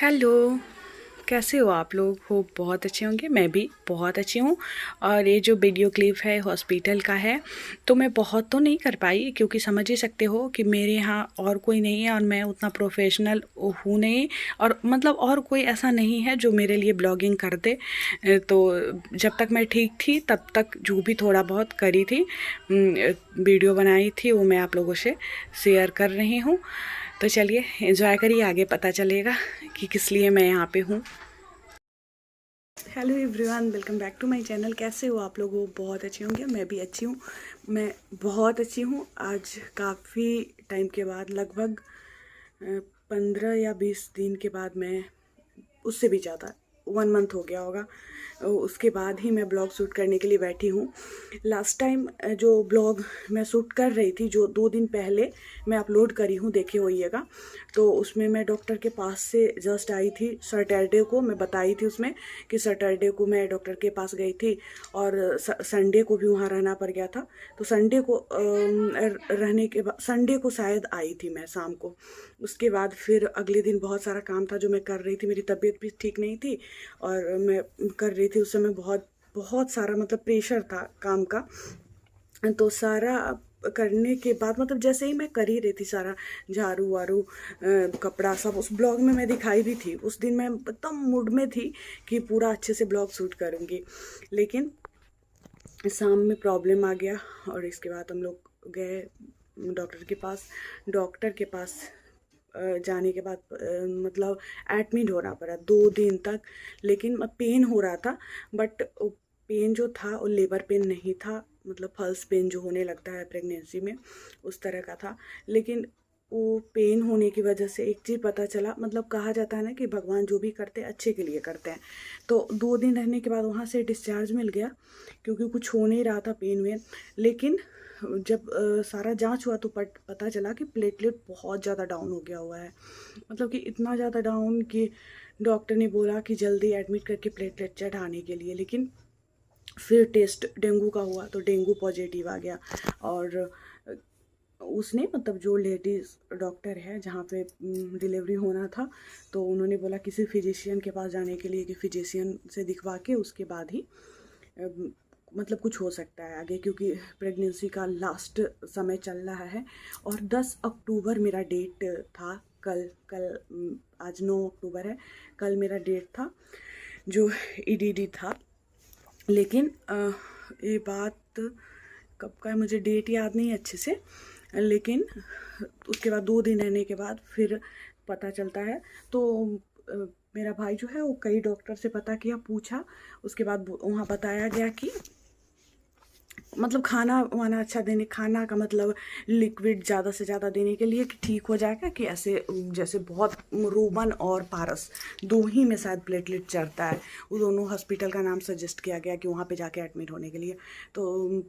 Hello. कैसे हो आप लोग? हो बहुत अच्छे होंगे। मैं भी बहुत अच्छी हूँ। और ये जो वीडियो क्लिप है हॉस्पिटल का है, तो मैं बहुत तो नहीं कर पाई क्योंकि समझ ही सकते हो कि मेरे यहाँ और कोई नहीं है और मैं उतना प्रोफेशनल हूँ नहीं, और मतलब और कोई ऐसा नहीं है जो मेरे लिए ब्लॉगिंग कर दे। तो जब तक मैं ठीक थी तब तक जो भी थोड़ा बहुत करी थी, वीडियो बनाई थी, वो मैं आप लोगों से शेयर कर रही हूँ। तो चलिए एंजॉय करिए, आगे पता चलेगा कि किस लिए मैं यहाँ पे हूँ। Hello everyone, welcome back to my channel. कैसे हो आप लोग? वो बहुत अच्छे होंगे। मैं भी अच्छी हूँ। मैं बहुत अच्छी हूँ। आज काफ़ी टाइम के बाद, लगभग 15 या 20 दिन के बाद, मैं उससे भी ज़्यादा 1 मंथ हो गया होगा, उसके बाद ही मैं ब्लॉग शूट करने के लिए बैठी हूँ। लास्ट टाइम जो ब्लॉग मैं शूट कर रही थी, जो 2 दिन पहले मैं अपलोड करी हूँ, देखे होइएगा, तो उसमें मैं डॉक्टर के पास से जस्ट आई थी सैटरडे को। मैं बताई थी उसमें कि सैटरडे को मैं डॉक्टर के पास गई थी और संडे को भी वहाँ रहना पड़ गया था। तो संडे को रहने के बाद संडे को शायद आई थी मैं शाम को। उसके बाद फिर अगले दिन बहुत सारा काम था जो मैं कर रही थी। मेरी तबीयत भी ठीक नहीं थी और मैं कर रही थी उस समय बहुत बहुत सारा, मतलब प्रेशर था काम का। तो सारा करने के बाद, मतलब जैसे ही मैं कर ही रही थी सारा, झाड़ू वारू कपड़ा सब, उस ब्लॉग में मैं दिखाई भी थी। उस दिन मैं एकदम मूड में थी कि पूरा अच्छे से ब्लॉग शूट करूँगी, लेकिन शाम में प्रॉब्लम आ गया और इसके बाद हम लोग गए डॉक्टर के पास। डॉक्टर के पास जाने के बाद मतलब एडमिट होना पड़ा 2 दिन तक। लेकिन पेन हो रहा था, बट पेन जो था वो लेबर पेन नहीं था, मतलब पल्स पेन जो होने लगता है प्रेगनेंसी में, उस तरह का था। लेकिन वो पेन होने की वजह से एक चीज़ पता चला, मतलब कहा जाता है ना कि भगवान जो भी करते हैं अच्छे के लिए करते हैं। तो 2 दिन रहने के बाद वहाँ से डिस्चार्ज मिल गया, क्योंकि कुछ हो नहीं रहा था पेन वेन। लेकिन जब सारा जांच हुआ तो पता चला कि प्लेटलेट बहुत ज़्यादा डाउन हो गया हुआ है। मतलब कि इतना ज़्यादा डाउन कि डॉक्टर ने बोला कि जल्दी एडमिट करके प्लेटलेट चढ़ाने के लिए। लेकिन फिर टेस्ट डेंगू का हुआ तो डेंगू पॉजिटिव आ गया। और उसने, मतलब जो लेडीज़ डॉक्टर है जहाँ पे डिलीवरी होना था, तो उन्होंने बोला किसी फिजिशियन के पास जाने के लिए, कि फिजिशियन से दिखवा के उसके बाद ही मतलब कुछ हो सकता है आगे, क्योंकि प्रेगनेंसी का लास्ट समय चल रहा है। और 10 अक्टूबर मेरा डेट था। कल कल आज 9 अक्टूबर है। कल मेरा डेट था जो ईडीडी था। लेकिन ये बात कब का है मुझे डेट याद नहीं अच्छे से, लेकिन उसके बाद 2 दिन रहने के बाद फिर पता चलता है। तो मेरा भाई जो है वो कई डॉक्टर से पता किया, पूछा। उसके बाद वहाँ बताया गया कि मतलब खाना वाना अच्छा देने, खाना का मतलब लिक्विड ज़्यादा से ज़्यादा देने के लिए, कि ठीक हो जाएगा। कि ऐसे जैसे बहुत रूबन और पारस दो ही में शायद प्लेटलेट चढ़ता है, वो दोनों हॉस्पिटल का नाम सजेस्ट किया गया कि वहाँ पे जाके एडमिट होने के लिए। तो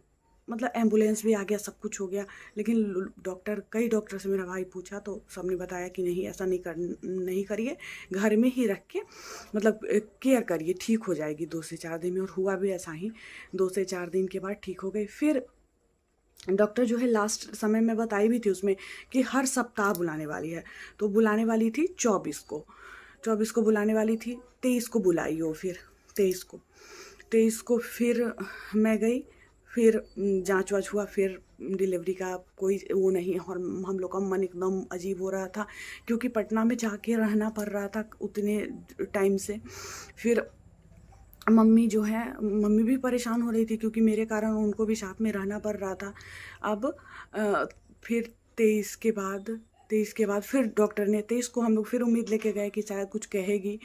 मतलब एम्बुलेंस भी आ गया, सब कुछ हो गया। लेकिन कई डॉक्टर से मेरा भाई पूछा तो सबने बताया कि नहीं, ऐसा नहीं करिए, घर में ही रख के मतलब केयर करिए, ठीक हो जाएगी 2 से 4 दिन में। और हुआ भी ऐसा ही, 2 से 4 दिन के बाद ठीक हो गई। फिर डॉक्टर जो है लास्ट समय में बताई भी थी उसमें कि हर सप्ताह बुलाने वाली है। तो बुलाने वाली थी 24 को बुलाने वाली थी। 23 को बुलाई हो, फिर 23 को फिर मैं गई। फिर जांच वाच हुआ, फिर डिलीवरी का कोई वो नहीं। और हम लोग का मन एकदम अजीब हो रहा था, क्योंकि पटना में जाके रहना पड़ रहा था उतने टाइम से। फिर मम्मी जो है, मम्मी भी परेशान हो रही थी, क्योंकि मेरे कारण उनको भी साथ में रहना पड़ रहा था। अब फिर 23 के बाद फिर डॉक्टर ने, 23 को हम लोग फिर उम्मीद लेके गए कि शायद कुछ कहेगी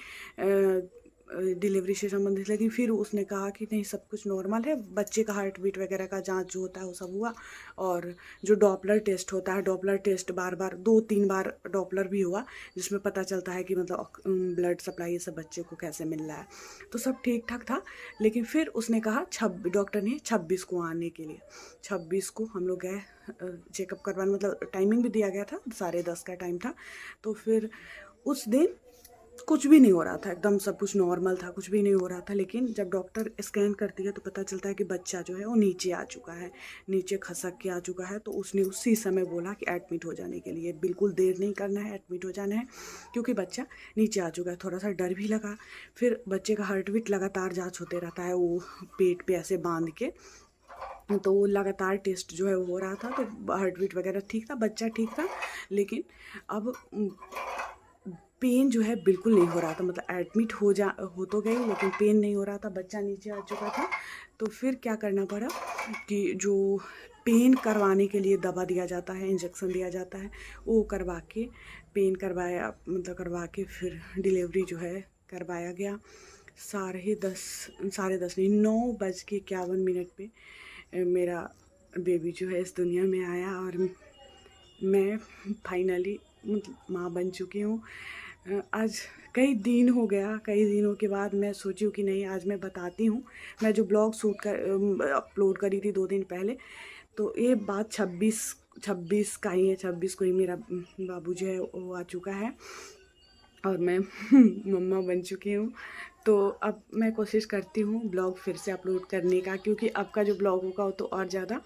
डिलीवरी से संबंधित। लेकिन फिर उसने कहा कि नहीं, सब कुछ नॉर्मल है। बच्चे का हार्ट बीट वगैरह का जांच जो होता है वो सब हुआ। और जो डॉपलर टेस्ट होता है, डॉपलर टेस्ट बार बार 2-3 बार डॉपलर भी हुआ, जिसमें पता चलता है कि मतलब ब्लड सप्लाई ये सब बच्चे को कैसे मिल रहा है। तो सब ठीक ठाक था। लेकिन फिर उसने कहा डॉक्टर ने 26 को आने के लिए। 26 को हम लोग गए चेकअप करवाने, मतलब टाइमिंग भी दिया गया था, 10:30 का टाइम था। तो फिर उस दिन कुछ भी नहीं हो रहा था, एकदम सब कुछ नॉर्मल था, कुछ भी नहीं हो रहा था। लेकिन जब डॉक्टर स्कैन करती है तो पता चलता है कि बच्चा जो है वो नीचे आ चुका है, नीचे खसक के आ चुका है। तो उसने उसी समय बोला कि एडमिट हो जाने के लिए, बिल्कुल देर नहीं करना है, एडमिट हो जाना है, क्योंकि बच्चा नीचे आ चुका है। थोड़ा सा डर भी लगा। फिर बच्चे का हार्ट बीट लगातार जाँच होते रहता है, वो पेट पे ऐसे बांध के, तो वो लगातार टेस्ट जो है वो हो रहा था। तो हार्ट बीट वगैरह ठीक था, बच्चा ठीक था। लेकिन अब पेन जो है बिल्कुल नहीं हो रहा था, मतलब एडमिट हो तो गई, लेकिन पेन नहीं हो रहा था, बच्चा नीचे आ चुका था। तो फिर क्या करना पड़ा कि जो पेन करवाने के लिए दवा दिया जाता है, इंजेक्शन दिया जाता है, वो करवा के पेन करवाया, मतलब करवा के फिर डिलीवरी जो है करवाया गया। 10:30 नहीं, 9:51 पे मेरा बेबी जो है इस दुनिया में आया और मैं फाइनली मतलब माँ बन चुकी हूँ। आज कई दिन हो गया, कई दिनों के बाद मैं सोची हूँ कि नहीं, आज मैं बताती हूँ। मैं जो ब्लॉग अपलोड करी थी 2 दिन पहले, तो ये बात 26 का ही है। 26 को ही मेरा बाबू जो है वो आ चुका है और मैं मम्मा बन चुकी हूँ। तो अब मैं कोशिश करती हूँ ब्लॉग फिर से अपलोड करने का, क्योंकि अब का जो ब्लॉग होगा वो तो और ज़्यादा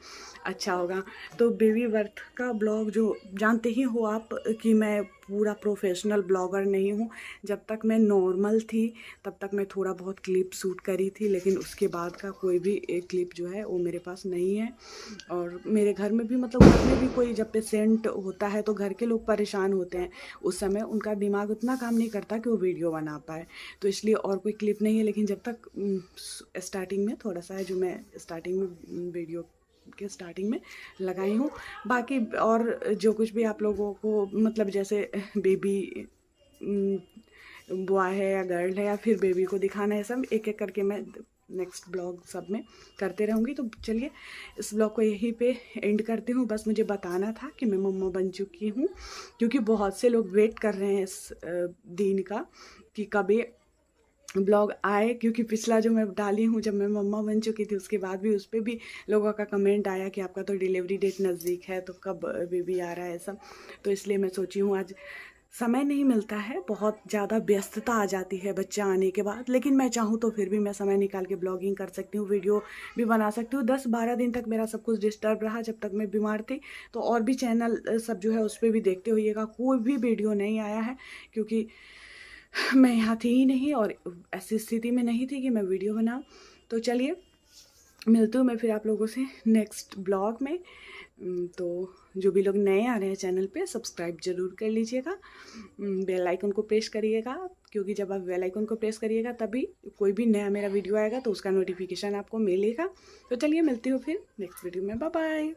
अच्छा होगा। तो बेबी बर्थ का ब्लॉग जो जानते ही हो आप कि मैं पूरा प्रोफेशनल ब्लॉगर नहीं हूँ। जब तक मैं नॉर्मल थी तब तक मैं थोड़ा बहुत क्लिप शूट करी थी, लेकिन उसके बाद का कोई भी एक क्लिप जो है वो मेरे पास नहीं है। और मेरे घर में भी, मतलब घर में भी कोई जब पेशेंट होता है तो घर के लोग परेशान होते हैं, उस समय उनका दिमाग उतना काम नहीं करता कि वो वीडियो बना पाए, तो इसलिए और कोई क्लिप नहीं है। लेकिन जब तक स्टार्टिंग में थोड़ा सा है, जो मैं स्टार्टिंग में वीडियो के स्टार्टिंग में लगाई हूँ, बाकी और जो कुछ भी आप लोगों को, मतलब जैसे बेबी बॉय है या गर्ल है या फिर बेबी को दिखाना है, सब एक एक करके मैं नेक्स्ट ब्लॉग सब में करते रहूँगी। तो चलिए इस ब्लॉग को यहीं पे एंड करती हूँ। बस मुझे बताना था कि मैं मम्मा बन चुकी हूँ, क्योंकि बहुत से लोग वेट कर रहे हैं इस दिन का कि कभी ब्लॉग आए, क्योंकि पिछला जो मैं डाली हूँ जब मैं मम्मा बन चुकी थी, उसके बाद भी उस पर भी लोगों का कमेंट आया कि आपका तो डिलीवरी डेट नज़दीक है, तो कब बेबी आ रहा है सब। तो इसलिए मैं सोची हूँ, आज समय नहीं मिलता है, बहुत ज़्यादा व्यस्तता आ जाती है बच्चा आने के बाद, लेकिन मैं चाहूँ तो फिर भी मैं समय निकाल के ब्लॉगिंग कर सकती हूँ, वीडियो भी बना सकती हूँ। 10-12 दिन तक मेरा सब कुछ डिस्टर्ब रहा जब तक मैं बीमार थी। तो और भी चैनल सब जो है उस पर भी देखते होइएगा, कोई भी वीडियो नहीं आया है, क्योंकि मैं यहाँ थी ही नहीं और ऐसी स्थिति में नहीं थी कि मैं वीडियो बनाऊँ। तो चलिए मिलती हूँ मैं फिर आप लोगों से नेक्स्ट ब्लॉग में। तो जो भी लोग नए आ रहे हैं चैनल पे, सब्सक्राइब ज़रूर कर लीजिएगा, बेल आइकन को प्रेस करिएगा, क्योंकि जब आप बेल आइकन को प्रेस करिएगा तभी कोई भी नया मेरा वीडियो आएगा तो उसका नोटिफिकेशन आपको मिलेगा। तो चलिए मिलती हूँ फिर नेक्स्ट वीडियो में, बाय बाय।